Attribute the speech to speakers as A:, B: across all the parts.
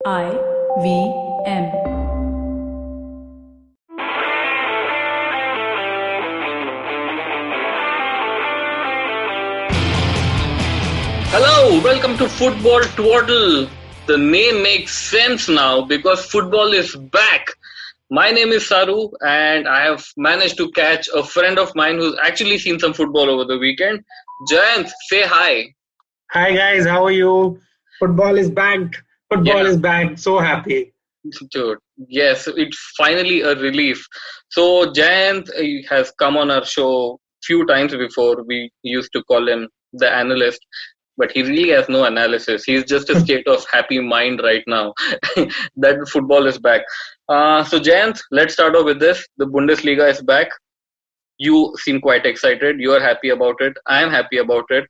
A: IVM.
B: Hello, welcome to Football Twaddle. The name makes sense now because football is back. My name is Saru and I have managed to catch a friend of mine who's actually seen some football over the weekend. Jayant, say hi.
C: Hi guys, how are you? Football is back. Football is back. So happy.
B: Dude, yes, it's finally a relief. So Jayant has come on our show few times before. We used to call him the Analyst. But he really has no analysis. He's just a state of happy mind right now that football is back. So Jayant, let's start off with this. The Bundesliga is back. You seem quite excited. You are happy about it. I am happy about it.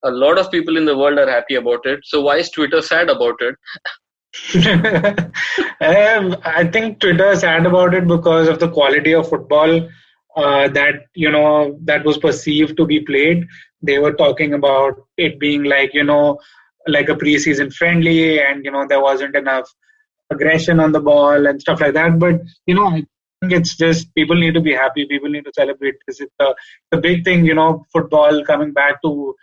B: A lot of people in the world are happy about it. So why is Twitter sad about it?
C: I think Twitter is sad about it because of the quality of football that was perceived to be played. They were talking about it being like a preseason friendly, and there wasn't enough aggression on the ball and stuff like that. But I think it's just people need to be happy. People need to celebrate this. It's the big thing. Football coming back to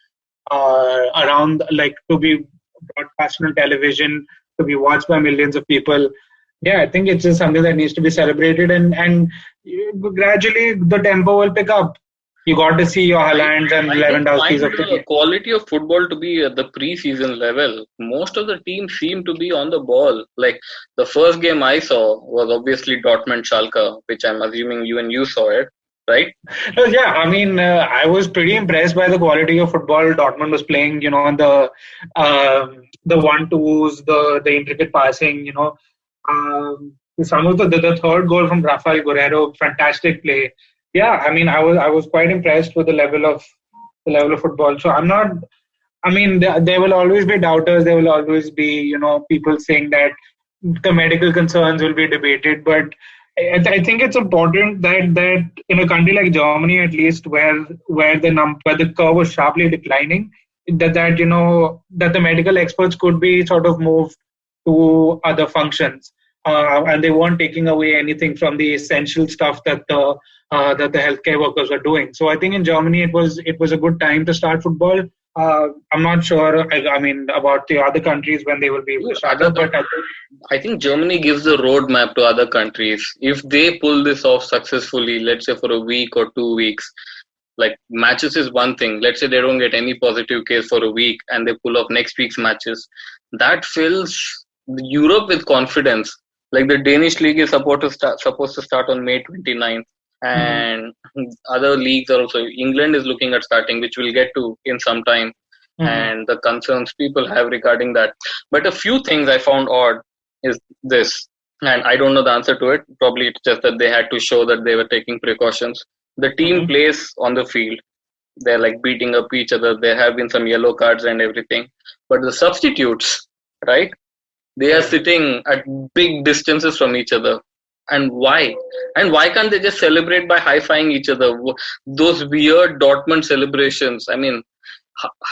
C: around, like, to be broadcast on television, to be watched by millions of people. Yeah, I think it's just something that needs to be celebrated, and gradually the tempo will pick up. You got to see your Haalands and Lewandowski's of the game.
B: The quality of football to be at the pre-season level. Most of the teams seem to be on the ball. Like, the first game I saw was obviously Dortmund-Schalke, which I'm assuming you saw it, right?
C: Yeah, I mean, I was pretty impressed by the quality of football Dortmund was playing. The 1-2s, the intricate passing. Some of the third goal from Rafael Guerrero, fantastic play. Yeah, I mean, I was quite impressed with the level of football. So I'm not. I mean, there will always be doubters. There will always be people saying that the medical concerns will be debated. But I think it's important that in a country like Germany, at least, where the curve was sharply declining, that the medical experts could be sort of moved to other functions, and they weren't taking away anything from the essential stuff that the healthcare workers were doing. So I think in Germany it was a good time to start football. I'm not sure. I mean, about the other countries when they will be able to start it, but
B: I think Germany gives the roadmap to other countries. If they pull this off successfully, let's say for a week or 2 weeks, like, matches is one thing. Let's say they don't get any positive case for a week and they pull off next week's matches. That fills Europe with confidence. Like, the Danish league is supposed to start on May 29th. And other leagues are also. England is looking at starting, which we'll get to in some time, and the concerns people have regarding that. But a few things I found odd is this, and I don't know the answer to it. Probably it's just that they had to show that they were taking precautions. The team plays on the field. They're like beating up each other. There have been some yellow cards and everything. But the substitutes, right? They are sitting at big distances from each other. And why? And why can't they just celebrate by high-fiving each other? Those weird Dortmund celebrations. I mean,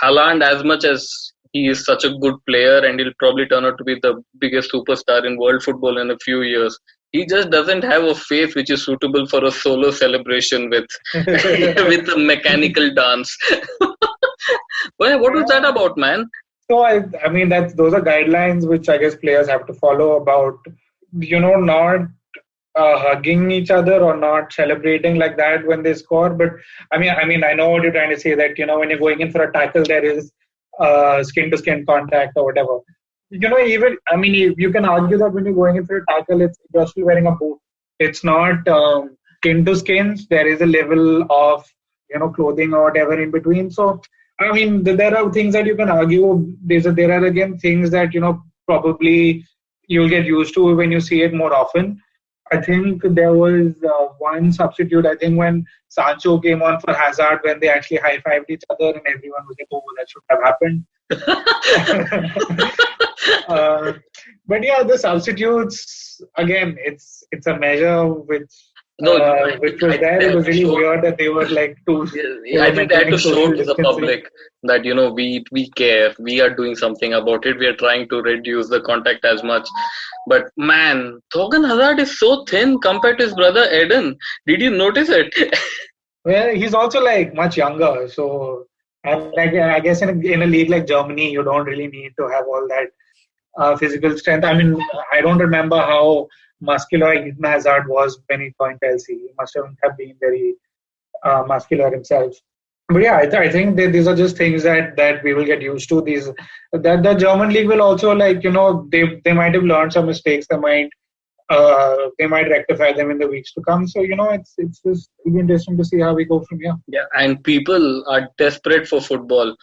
B: Haaland, as much as he is such a good player and he'll probably turn out to be the biggest superstar in world football in a few years, he just doesn't have a face which is suitable for a solo celebration with a mechanical dance. Well, what was that about, man?
C: So I mean, those are guidelines which I guess players have to follow about, not hugging each other or not celebrating like that when they score. But I mean, I know what you're trying to say, that when you're going in for a tackle, there is skin to skin contact or whatever. Even, I mean, you can argue that when you're going in for a tackle, you're still wearing a boot. It's not skin to skin. There is a level of clothing or whatever in between. So I mean, there are things that you can argue. There are again things that probably you'll get used to when you see it more often. I think there was one substitute, I think, when Sancho came on for Hazard, when they actually high-fived each other and everyone was like, oh, that should have happened. But yeah, the substitutes, again, it's a measure which
B: No,
C: which was
B: I think
C: there.
B: they
C: It
B: had
C: was
B: to
C: really
B: show.
C: weird that they were like they
B: I
C: were
B: think they had to
C: maintaining
B: show
C: social
B: to the
C: distancing.
B: public that we care, we are doing something about it. We are trying to reduce the contact as much. But man, Thorgan Hazard is so thin compared to his brother Eden. Did you notice it?
C: Well, he's also like much younger, so I guess in a league like Germany, you don't really need to have all that physical strength. I mean, I don't remember how muscular Eden Hazard was when he joined Chelsea. He must have been very muscular himself. But yeah, I think that these are just things that we will get used to. These that the German league will also they might have learned some mistakes. They might rectify them in the weeks to come. So it's just really interesting to see how we go from here.
B: Yeah, and people are desperate for football.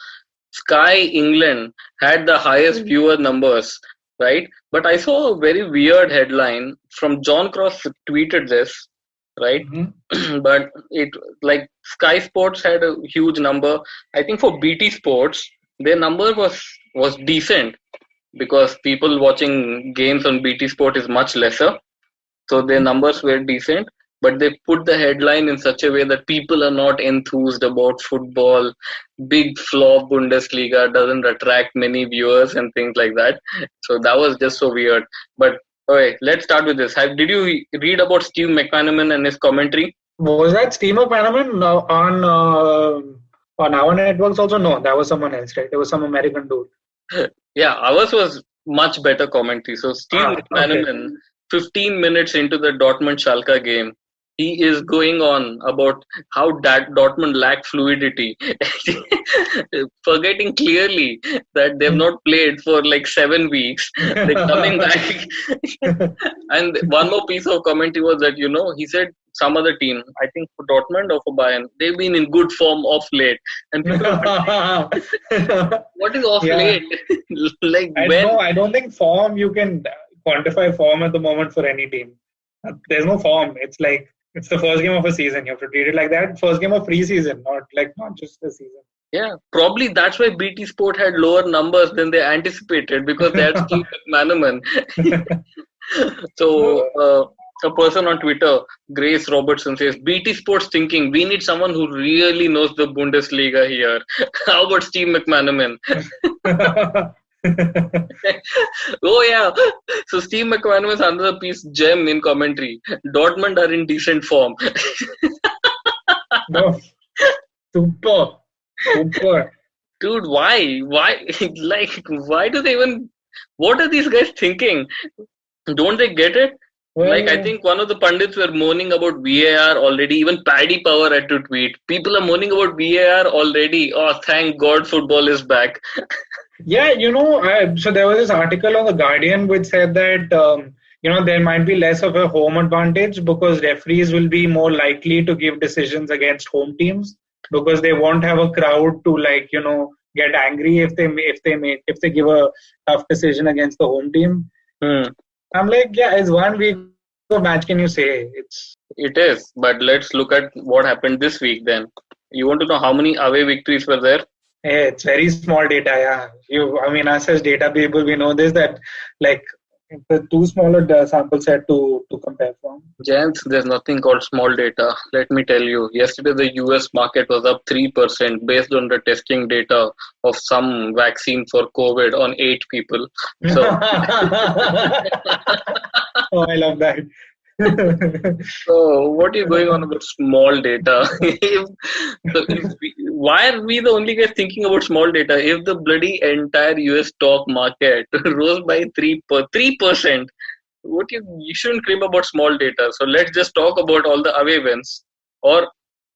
B: Sky England had the highest viewer numbers, right? But I saw a very weird headline from John Cross tweeted this, right?
C: Mm-hmm.
B: But it like Sky Sports had a huge number. I think for BT Sports, their number was decent because people watching games on BT Sport is much lesser. So their numbers were decent, but they put the headline in such a way that people are not enthused about football. Big flop Bundesliga doesn't attract many viewers and things like that. So that was just so weird. But okay, let's start with this. Did you read about Steve McManaman and his commentary?
C: Was that Steve McManaman on our networks also? No, that was someone else, right? It was some American dude.
B: Yeah, ours was much better commentary. So Steve McManaman,
C: okay.
B: 15 minutes into the Dortmund Schalke game, he is going on about how Dortmund lack fluidity, forgetting clearly that they've not played for like 7 weeks. They're coming back. And one more piece of commentary was that, he said some other team, I think for Dortmund or for Bayern, they've been in good form off late. And people are what is off late? Like when?
C: No, I don't think form, you can quantify form at the moment for any team. There's no form. It's like it's the first game of a season. You have to treat it like that. First game of preseason, not just the season.
B: Yeah, probably that's why BT Sport had lower numbers than they anticipated because they had Steve McManaman. So a person on Twitter, Grace Robertson, says BT Sports thinking we need someone who really knows the Bundesliga here. How about Steve McManaman? Oh yeah. So Steve McManaman is another piece gem in commentary. Dortmund are in decent form.
C: No. Super.
B: Dude, why? Like, why do they even? What are these guys thinking? Don't they get it?
C: Well,
B: like, I think one of the pundits were moaning about VAR already. Even Paddy Power had to tweet. People are moaning about VAR already. Oh, thank God football is back.
C: Yeah, so there was this article on The Guardian which said that, there might be less of a home advantage because referees will be more likely to give decisions against home teams because they won't have a crowd to get angry if they give a tough decision against the home team. I'm like, yeah, it's 1 week of match. Can you say
B: It is, but let's look at what happened this week. Then you want to know how many away victories were there?
C: Hey, it's very small data. Yeah, us as data people, we know this that the too smaller sample set to compare from.
B: Jayant, there's nothing called small data. Let me tell you. Yesterday, the US market was up 3% based on the testing data of some vaccine for COVID on 8 people. So,
C: oh, I love that.
B: So, what are you going on about small data? Why are we the only guys thinking about small data? If the bloody entire US stock market rose by 3%, you shouldn't crib about small data. So let's just talk about all the away wins or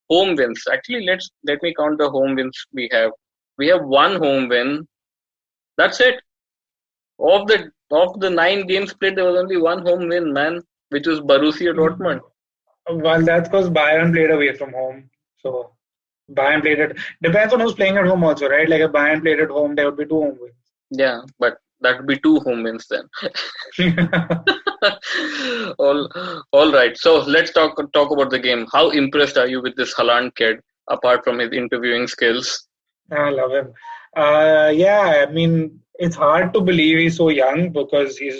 B: home wins. Actually, let me count the home wins we have. We have 1 home win. That's it. Of the 9 games played, there was only 1 home win, man, which was Borussia Dortmund.
C: Well, that's because Bayern played away from home. So Bayern played it. Depends on who's playing at home also, right? Like if Bayern played at home, there would be 2 home wins.
B: Yeah, but that would be 2 home wins then. All right. So let's talk about the game. How impressed are you with this Haaland kid, apart from his interviewing skills?
C: I love him. Yeah, it's hard to believe he's so young because he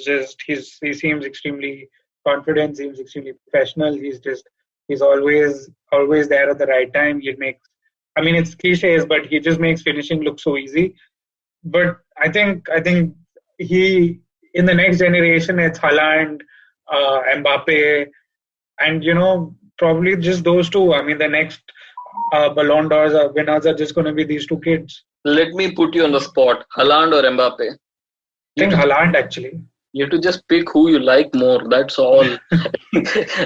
C: seems extremely confident, seems extremely professional. He's just He's always there at the right time. It's cliches, but he just makes finishing look so easy. But I think he, in the next generation, it's Haaland, Mbappe, and probably just those two. I mean, the next Ballon d'Ors winners are just going to be these two kids.
B: Let me put you on the spot. Haaland or Mbappe?
C: I think Haaland, actually.
B: You have to just pick who you like more. That's all.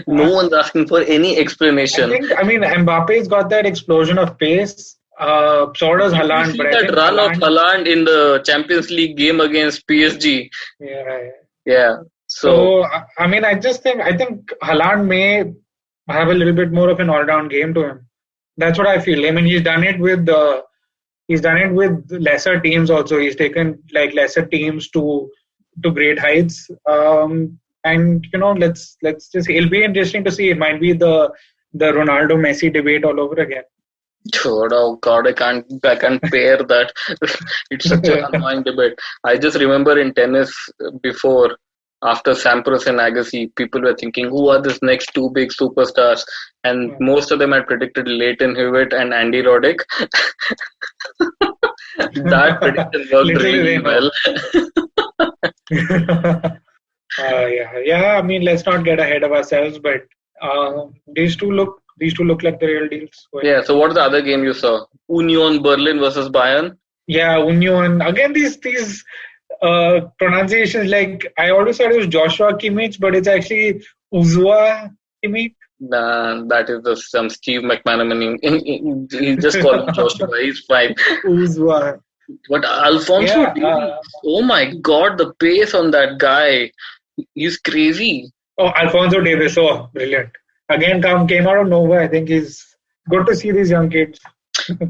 B: No one's asking for any explanation.
C: Mbappe's got that explosion of pace. So does Haaland.
B: But that run of Haaland in the Champions League game against PSG. Yeah. So
C: I think Haaland may have a little bit more of an all-round game to him. That's what I feel. I mean, he's done it with lesser teams also. He's taken like lesser teams to great heights. Let's just, it'll be interesting to see. It might be the Ronaldo Messi debate all over again.
B: Oh God, I can't pair that. It's such an annoying debate. I just remember in tennis before, after Sampras and Agassi, people were thinking, who are these next two big superstars? And most of them had predicted Leighton Hewitt and Andy Roddick. That prediction worked really well.
C: Let's not get ahead of ourselves, but these two look like the real deals.
B: Yeah. So what is the other game you saw? Union Berlin versus Bayern.
C: Yeah, Union. Again, these pronunciations, like I always thought it was Joshua Kimmich, but it's actually Uzwa Kimmich.
B: Nah, that is some Steve McManaman. He just called him Joshua. He's fine.
C: Uzwa.
B: But Alphonso Davies, oh my God, the pace on that guy, he's crazy.
C: Oh, Alphonso Davies, brilliant. Again, came out of nowhere. I think it's good to see these young kids.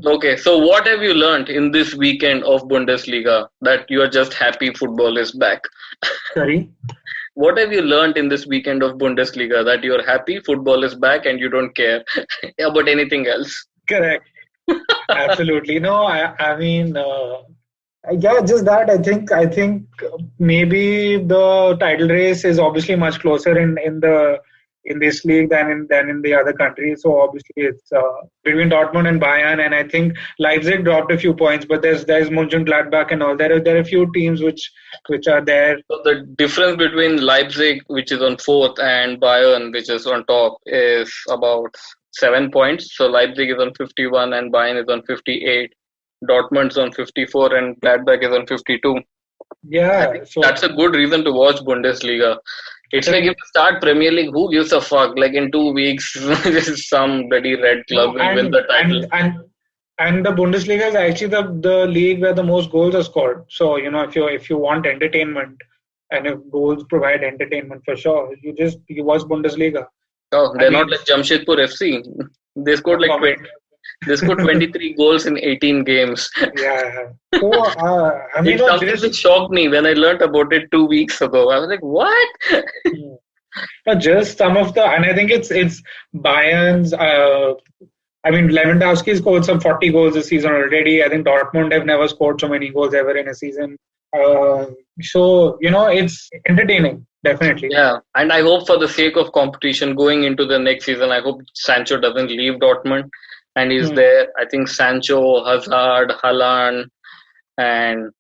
B: Okay, so what have you learned in this weekend of Bundesliga that you are just happy football is back?
C: Sorry?
B: What have you learned in this weekend of Bundesliga that you are happy football is back and you don't care about anything else?
C: Correct. Absolutely. No, just that. I think maybe the title race is obviously much closer in this league than in the other countries. So obviously it's between Dortmund and Bayern, and I think Leipzig dropped a few points, but there's Mönchengladbach and all. There are a few teams which are there.
B: So the difference between Leipzig, which is on 4th, and Bayern, which is on top, is about 7 points. So Leipzig is on 51 and Bayern is on 58. Dortmund's on 54 and Gladbach is on 52.
C: Yeah,
B: so that's a good reason to watch Bundesliga. It's like if you start Premier League, who gives a fuck? Like in 2 weeks, some bloody red club will win the title.
C: And the Bundesliga is actually the league where the most goals are scored. So if you want entertainment, and if goals provide entertainment for sure, you watch Bundesliga.
B: Oh, they're not like Jamshedpur FC. They scored 23 goals in 18 games.
C: Yeah. So,
B: it's something which shocked me when I learned about it 2 weeks ago. I was like, what?
C: Just some of and I think it's Bayern's. Lewandowski scored some 40 goals this season already. I think Dortmund have never scored so many goals ever in a season. It's entertaining, definitely.
B: Yeah, and I hope for the sake of competition going into the next season, I hope Sancho doesn't leave Dortmund and he's there. I think Sancho, Hazard, Haaland, and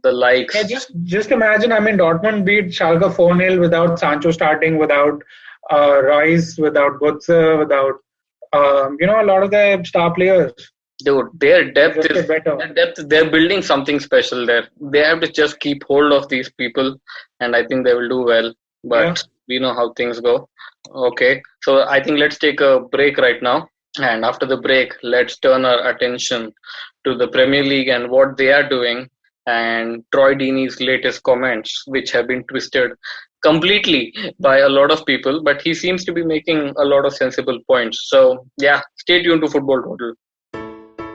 B: the likes.
C: Yeah, just imagine. Dortmund beat Schalke 4-0 without Sancho starting, without Reus, without Götze, without a lot of the star players.
B: Dude, their depth, they're building something special there. They have to just keep hold of these people, and I think they will do well. But we know how things go. Okay, so I think let's take a break right now. And after the break, let's turn our attention to the Premier League and what they are doing, and Troy Deeney's latest comments, which have been twisted completely by a lot of people, but he seems to be making a lot of sensible points. So, yeah, stay tuned to Football Total.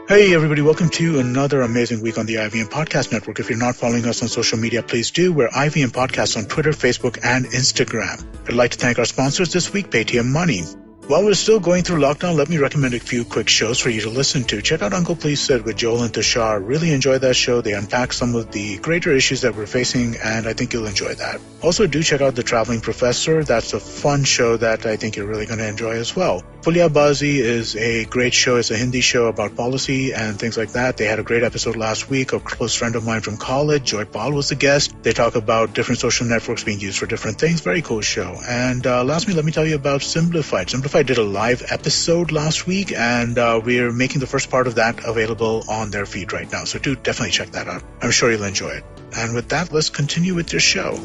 A: Hey everybody, welcome to another amazing week on the IVM Podcast Network. If you're not following us on social media, please do. We're IVM Podcasts on Twitter, Facebook, and Instagram. I'd like to thank our sponsors this week, Paytm Money. While we're still going through lockdown, let me recommend a few quick shows for you to listen to. Check out Uncle Please Sit with Joel and Tushar. Really enjoy that show. They unpack some of the greater issues that we're facing, and I think you'll enjoy that. Also, do check out The Traveling Professor. That's a fun show that I think you're really going to enjoy as well. Fuliabazi is a great show. It's a Hindi show about policy and things like that. They had a great episode last week. A close friend of mine from college, Joy Paul, was the guest. They talk about different social networks being used for different things. Very cool show. And lastly, let me tell you about Simplified. Simplified did a live episode last week, and we're making the first part of that available on their feed right now. So do definitely check that out. I'm sure you'll enjoy it. And with that, let's continue with your show.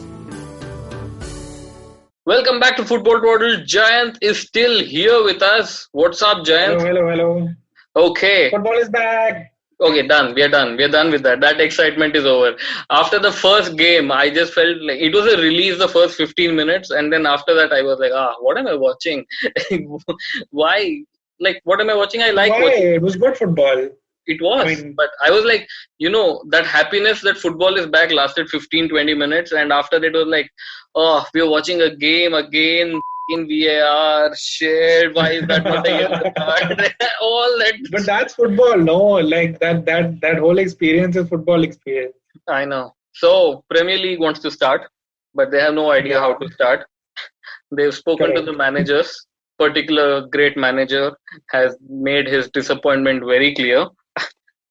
B: Welcome back to Football Twaddle. Jayant is still here with us. What's up, Jayant?
C: Hello.
B: Okay.
C: Football is back.
B: Okay, done. We are done with that. That excitement is over. After the first game, I just felt like it was a release the first 15 minutes. And then after that, I was like, what am I watching? Why? Like, what am I watching? I like watching.
C: It was good football.
B: It was. But I was like, that happiness that football is back lasted 15-20 minutes. And after that, it was like, we are watching a game again in VAR, shared, why is that not a yellow card? All that.
C: But that's football, no? Like that whole experience is football experience.
B: I know. So, Premier League wants to start, but they have no idea how to start. They've spoken to the managers. Particular great manager has made his disappointment very clear.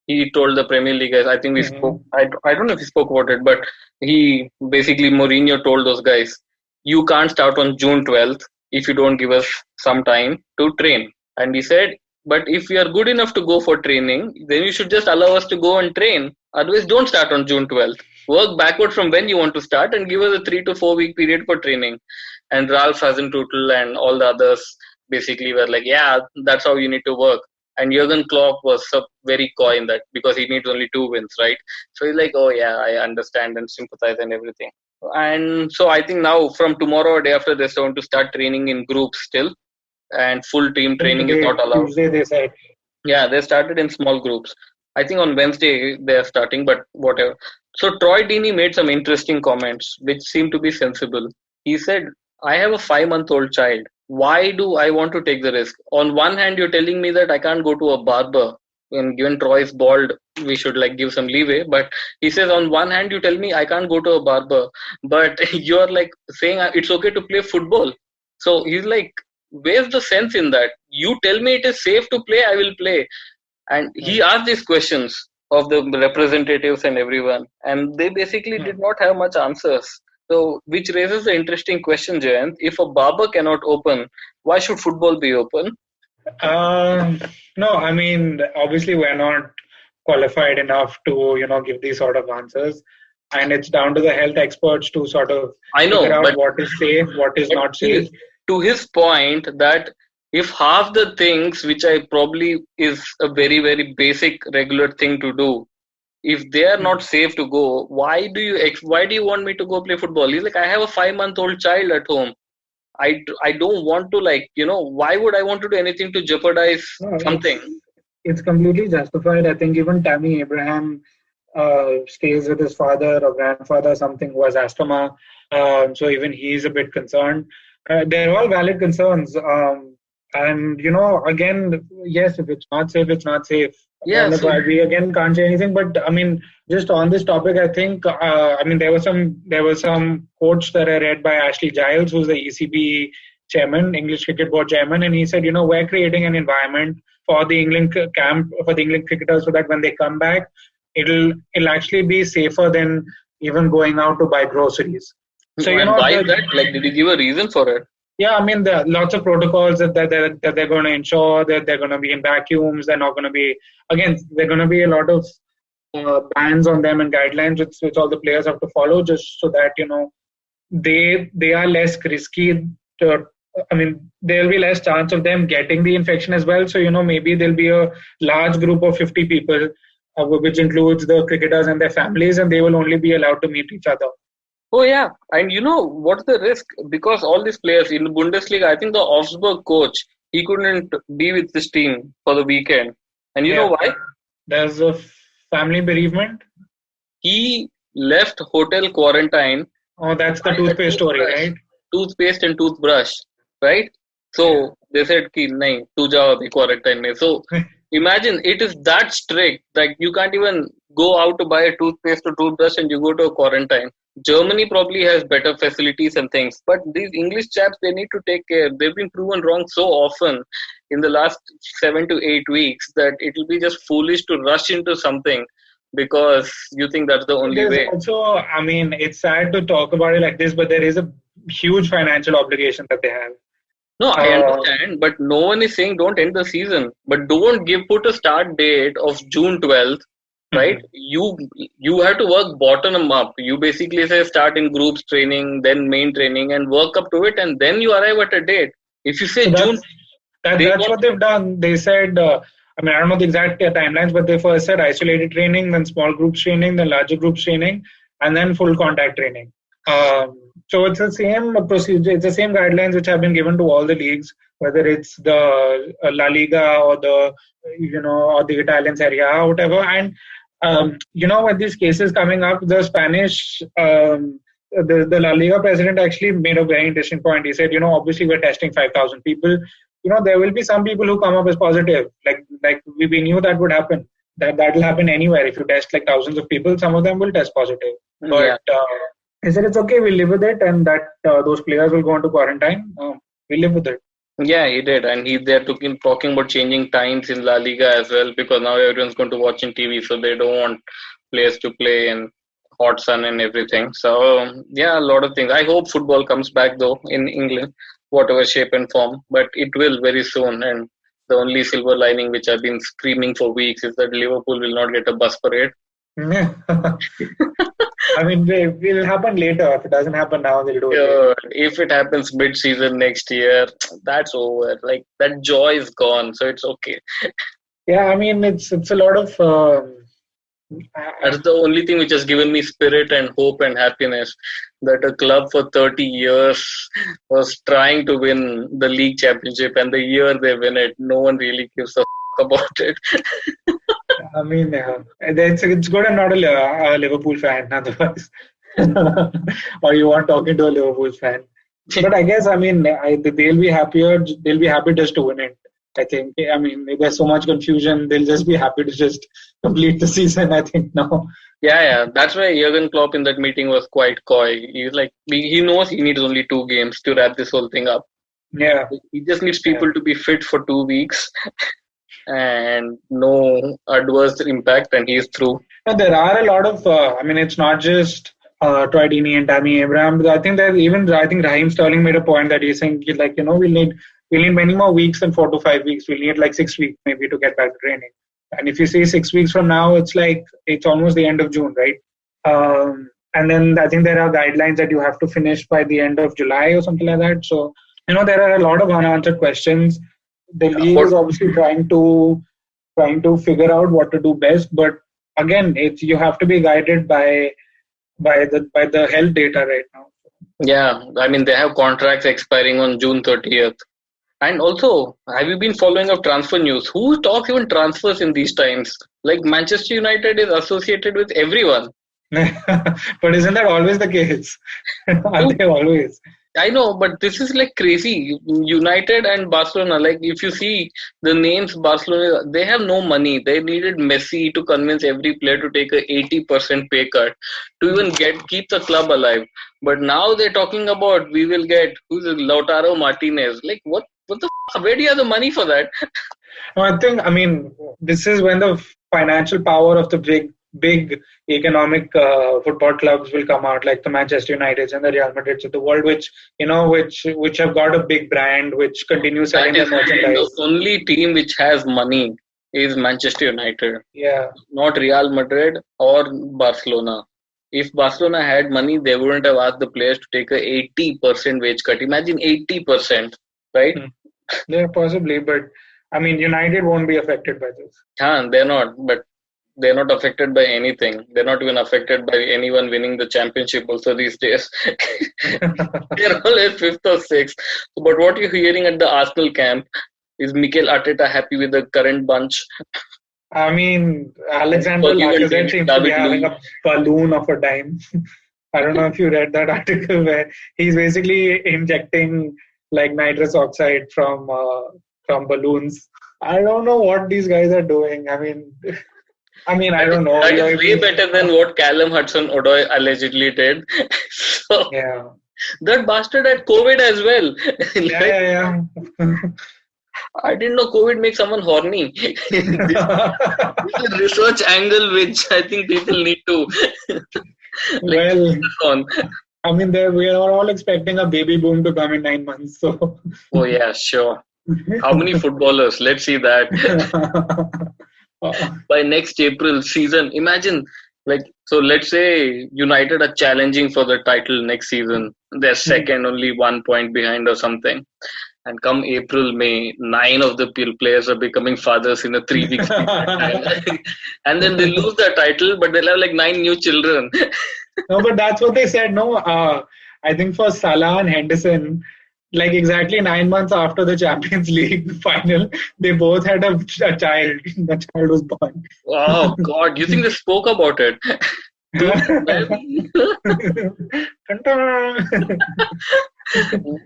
B: He told the Premier League guys, I think we spoke, I don't know if he spoke about it, but Mourinho told those guys, you can't start on June 12th if you don't give us some time to train. And he said, but if we are good enough to go for training, then you should just allow us to go and train. Otherwise, don't start on June 12th. Work backward from when you want to start and give us a 3 to 4 week period for training. And Ralph Hasenhüttl and all the others basically were like, yeah, that's how you need to work. And Jurgen Klopp was very coy in that because he needs only 2 wins, right? So he's like, oh yeah, I understand and sympathize and everything. And so I think now from tomorrow or day after, they're going to start training in groups still. And full team training is not allowed.
C: Tuesday, they said.
B: Yeah, they started in small groups. I think on Wednesday they're starting, but whatever. So Troy Deeney made some interesting comments, which seem to be sensible. He said, I have a 5-month-old child. Why do I want to take the risk? On one hand, you're telling me that I can't go to a barber. And given Troy's bald, we should give some leeway. But he says, on one hand, you tell me I can't go to a barber. But you're saying it's okay to play football. So he's like, where's the sense in that? You tell me it is safe to play, I will play. And he asked these questions of the representatives and everyone. And they basically did not have much answers. So, which raises the interesting question, Jayant. If a barber cannot open, why should football be open?
C: No, I mean, obviously we're not qualified enough to, give these sort of answers. And it's down to the health experts to sort of figure out what is safe, what is not safe.
B: To his point that if half the things, which I probably is a very, very basic, regular thing to do, if they are not safe to go, why do you want me to go play football? He's like, I have a 5-month-old child at home. I don't want to why would I want to do anything to jeopardize something?
C: It's completely justified. I think even Tammy Abraham stays with his father or grandfather, something who has asthma. So even he's a bit concerned. They're all valid concerns. And, again, yes, if it's not safe, it's not safe.
B: Yeah,
C: we again can't say anything. But, I mean, just on this topic, I think, there were some quotes that I read by Ashley Giles, who's the ECB chairman, English Cricket Board chairman. And he said, we're creating an environment for the England camp, for the England cricketers, so that when they come back, it'll actually be safer than even going out to buy groceries. So,
B: why that? Did you give a reason for it?
C: Yeah, I mean, there are lots of protocols that they're going to ensure that they're going to be in vacuums. They're not going to be, again, there are going to be a lot of bans on them and guidelines which all the players have to follow just so that, they are less risky. There'll be less chance of them getting the infection as well. So, maybe there'll be a large group of 50 people, which includes the cricketers and their families, and they will only be allowed to meet each other.
B: Oh, yeah. And what's the risk? Because all these players in the Bundesliga, I think the Augsburg coach, he couldn't be with this team for the weekend. And you know why?
C: There's a family bereavement.
B: He left hotel quarantine.
C: Oh, that's the toothpaste story, right?
B: Toothpaste and toothbrush, right? So they said, nahi, tu jao abhi quarantine mein. So imagine it is that strict that you can't even go out to buy a toothpaste or toothbrush and you go to a quarantine. Germany probably has better facilities and things, but these English chaps, they need to take care. They've been proven wrong so often. in the last 7 to 8 weeks that it will be just foolish to rush into something because you think that's the only
C: There's
B: way.
C: also, I mean, it's sad to talk about it like this, but there is a huge financial obligation that they have.
B: No, I understand, but no one is saying don't end the season. But don't put a start date of June 12th, right? You have to work bottom up. You basically say start in groups training, then main training, and work up to it, and then you arrive at a date. If you say
C: So
B: June,
C: that's what they've done. They said, I mean, I don't know the exact timelines, but they first said isolated training, then small groups training, then larger groups training, and then full contact training. So it's the same procedure, it's the same guidelines which have been given to all the leagues, whether it's the La Liga or the, or the Italian Serie A or whatever. And, with these cases coming up, the Spanish, the La Liga president actually made a very interesting point. He said, obviously we're testing 5,000 people. There will be some people who come up as positive. Like we knew that would happen. That will happen anywhere. If you test like thousands of people, some of them will test positive. But he said it's okay, we'll live with it, and that those players will go into quarantine. We'll live with it.
B: Yeah, he did, and they're talking about changing times in La Liga as well because now everyone's going to watch on TV, so they don't want players to play in hot sun and everything. So a lot of things. I hope football comes back though in England, whatever shape and form, but it will very soon. And the only silver lining which I've been screaming for weeks is that Liverpool will not get a bus parade.
C: I mean, it will happen later. If it doesn't happen now, they'll do it.
B: If it happens mid-season next year, that's over. Like that joy is gone, so it's okay.
C: Yeah, I mean, it's a lot of.
B: That's the only thing which has given me spirit and hope and happiness. That a club for 30 years was trying to win the league championship, and the year they win it, no one really gives a about it.
C: I mean, it's good I'm not a Liverpool fan, otherwise. Or you are talking to a Liverpool fan. But I guess, I mean, they'll be happier. They'll be happy just to win it. I think. I mean, if there's so much confusion, they'll just be happy to just complete the season, I think, now.
B: Yeah. That's why Jurgen Klopp in that meeting was quite coy. He's like, he knows he needs only 2 games to wrap this whole thing up.
C: Yeah.
B: He just needs people to be fit for 2 weeks. And no adverse impact, and he's through.
C: There are a lot of, I mean, it's not just Deeney and Tammy Abraham. I think Raheem Sterling made a point that he's saying, like, we'll need many more weeks than 4 to 5 weeks. We'll need like 6 weeks maybe to get back to training. And if you say 6 weeks from now, it's almost the end of June, right? And then I think there are guidelines that you have to finish by the end of July or something like that. So, there are a lot of unanswered questions. The league is obviously trying to figure out what to do best, but again, you have to be guided by the health data right now.
B: Yeah, I mean they have contracts expiring on June 30th. And also, have you been following up transfer news? Who talks even transfers in these times? Like Manchester United is associated with everyone.
C: But isn't that always the case? Aren't they always?
B: I know, but this is like crazy. United and Barcelona, like if you see the names Barcelona, they have no money. They needed Messi to convince every player to take a 80% pay cut to even keep the club alive. But now they're talking about we will get Lautaro Martinez. Like what the where do you have the money for that?
C: No, I mean, this is when the financial power of the big economic football clubs will come out, like the Manchester United and the Real Madrid of the world, which have got a big brand, which continues selling their merchandise.
B: The only team which has money is Manchester United.
C: Yeah.
B: Not Real Madrid or Barcelona. If Barcelona had money, they wouldn't have asked the players to take a 80% wage cut. Imagine 80%, right?
C: Yeah, possibly, but I mean, United won't be affected by this.
B: They're not, but they're not affected by anything. They're not even affected by anyone winning the championship also these days. They're always 5th or 6th. But what you're hearing at the Arsenal camp, is Mikel Arteta happy with the current bunch?
C: I mean, Alexander Lacazette seems to be having a balloon of a dime. I don't know if you read that article where he's basically injecting like nitrous oxide from balloons. I don't know what these guys are doing. I mean, I don't know.
B: That is way better than what Callum Hudson-Odoi allegedly did. So,
C: yeah.
B: That bastard had COVID as well.
C: Yeah.
B: I didn't know COVID makes someone horny. This is a research angle which I think people need to
C: Well,
B: on.
C: I mean, we are all expecting a baby boom to come in 9 months. So,
B: Oh yeah, sure. How many footballers? Let's see that. By next April season, imagine so let's say United are challenging for the title next season. They're second, only 1 point behind or something. And come April, May, 9 of the players are becoming fathers in a 3 week period. And then they lose the title, but they'll have 9 new children.
C: No, but that's what they said. No, I think for Salah and Henderson, exactly 9 months after the Champions League final, they both had a child. The child was born.
B: Oh God! You think they spoke about it?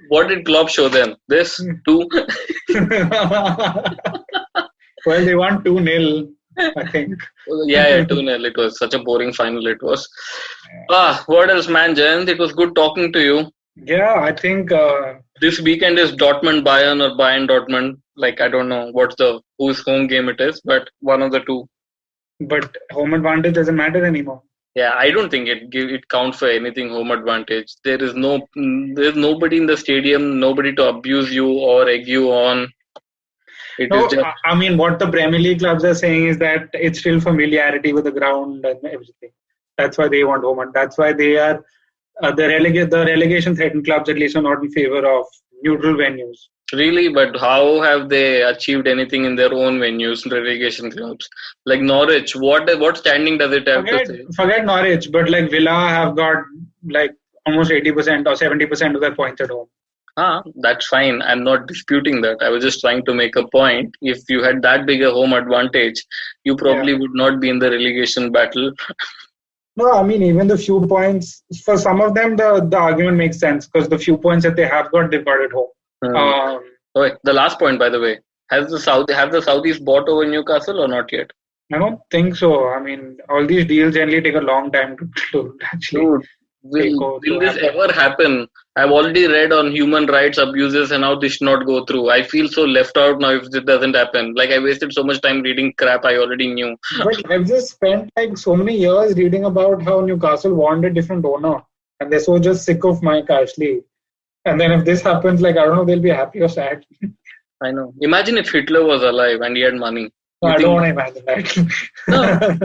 B: What did Klopp show them? This 2.
C: Well, they won 2-0. I think.
B: Yeah, 2-0. It was such a boring final. It was. What else, man? Jayant, it was good talking to you.
C: Yeah, I think
B: this weekend is Dortmund Bayern or Bayern Dortmund. I don't know whose home game it is, but one of the two.
C: But home advantage doesn't matter anymore.
B: Yeah, I don't think it counts for anything. Home advantage. There's nobody in the stadium, nobody to abuse you or egg you on.
C: I mean, what the Premier League clubs are saying is that it's still familiarity with the ground and everything. That's why they want home, and that's why they are the relegation threatened clubs at least are not in favor of neutral venues.
B: Really, but how have they achieved anything in their own venues, relegation clubs? Like Norwich, what standing does it have to say?
C: Forget Norwich, but Villa have got almost 80% or 70% of their points at home.
B: That's fine. I'm not disputing that. I was just trying to make a point. If you had that big a home advantage, you probably would not be in the relegation battle.
C: No, I mean, even the few points, for some of them, the argument makes sense because the few points that they have got, they've got at home.
B: The last point, by the way, have the Saudis bought over Newcastle or not yet?
C: I don't think so. I mean, all these deals generally take a long time to actually.
B: Dude, will this ever happen? I've already read on human rights abuses and how this should not go through. I feel so left out now if this doesn't happen. I wasted so much time reading crap I already knew.
C: But I've just spent so many years reading about how Newcastle want a different owner. And they're so just sick of Mike Ashley. And then if this happens, I don't know, they'll be happy or sad.
B: I know. Imagine if Hitler was alive and he had money.
C: No, I don't want to imagine that.
B: No.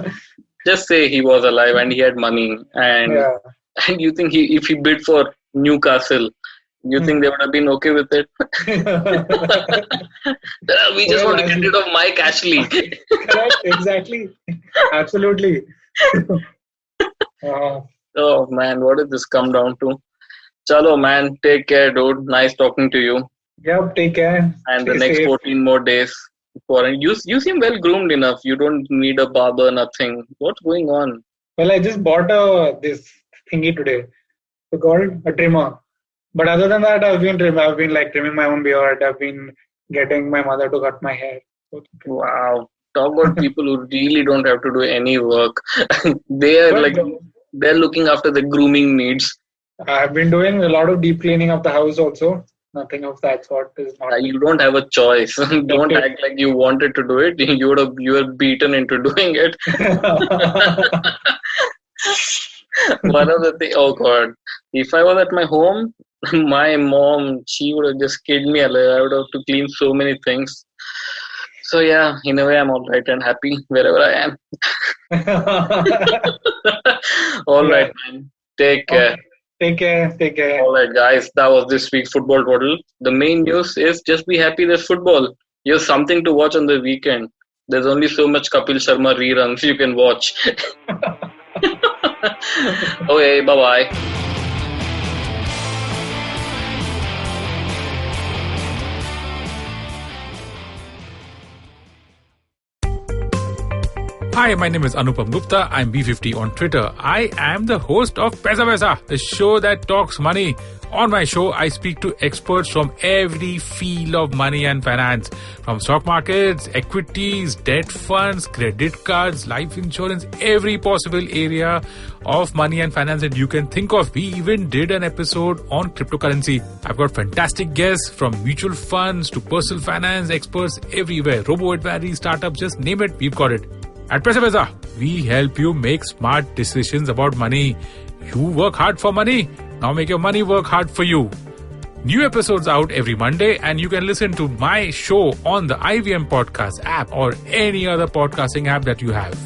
B: Just say he was alive and he had money. And you think if he bid for Newcastle, you think they would have been okay with it? We just want to get rid of Mike Ashley.
C: Correct, exactly. Absolutely.
B: Oh man, what did this come down to? Chalo man, take care dude. Nice talking to you.
C: Yep, take care.
B: And the next 14 more days. You seem well groomed enough. You don't need a barber, nothing. What's going on?
C: Well, I just bought this thingy today. It's called a trimmer. But other than that, I've been trimming my own beard. I've been getting my mother to cut my hair.
B: Wow. Talk about people who really don't have to do any work. They're looking after the grooming needs.
C: I've been doing a lot of deep cleaning of the house also. Nothing of that sort is not.
B: You don't have a choice. Don't act like you wanted to do it. You were beaten into doing it. One of the things, oh God, if I was at my home, my mom, she would have just killed me. I would have to clean so many things. So yeah, in a way, I'm all right and happy wherever I am. All right, man. Take care.
C: Okay. Take care.
B: All right, guys. That was this week's Football Twaddle. The main news is just be happy there's football. Here's something to watch on the weekend. There's only so much Kapil Sharma reruns you can watch. Okay, bye-bye.
D: Hi, my name is Anupam Gupta. I'm B50 on Twitter. I am the host of Paisa Vaisa, the show that talks money. On my show, I speak to experts from every field of money and finance, from stock markets, equities, debt funds, credit cards, life insurance, every possible area of money and finance that you can think of. We even did an episode on cryptocurrency. I've got fantastic guests from mutual funds to personal finance experts everywhere. Robo-advisory, startups, just name it, we've got it. At Paisa Vaisa, we help you make smart decisions about money. You work hard for money. Now make your money work hard for you. New episodes out every Monday, and you can listen to my show on the IVM Podcast app or any other podcasting app that you have.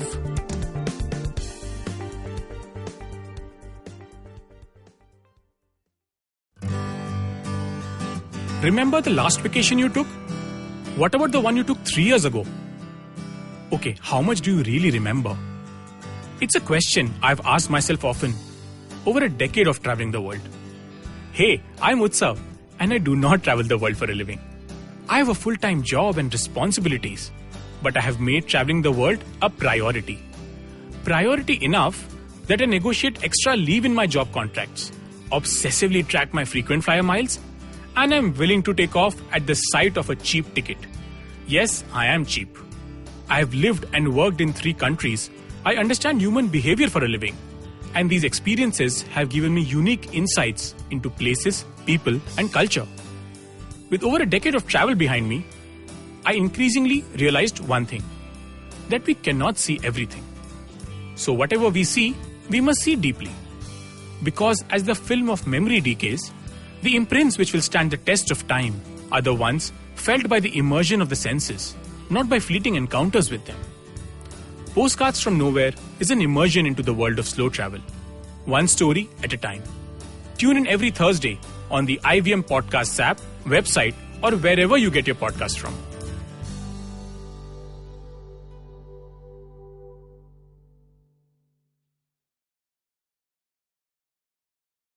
E: Remember the last vacation you took? What about the one you took 3 years ago? Okay, how much do you really remember? It's a question I've asked myself often. Over a decade of traveling the world. Hey, I'm Utsav, and I do not travel the world for a living. I have a full-time job and responsibilities, but I have made traveling the world a priority. Priority enough that I negotiate extra leave in my job contracts, obsessively track my frequent flyer miles, and I'm willing to take off at the sight of a cheap ticket. Yes, I am cheap. I have lived and worked in 3 countries. I understand human behavior for a living. And these experiences have given me unique insights into places, people, and culture. With over a decade of travel behind me, I increasingly realized one thing, that we cannot see everything. So whatever we see, we must see deeply. Because as the film of memory decays, the imprints which will stand the test of time are the ones felt by the immersion of the senses, not by fleeting encounters with them. Postcards from Nowhere is an immersion into the world of slow travel. One story at a time. Tune in every Thursday on the IVM Podcasts app, website, or wherever you get your podcast from.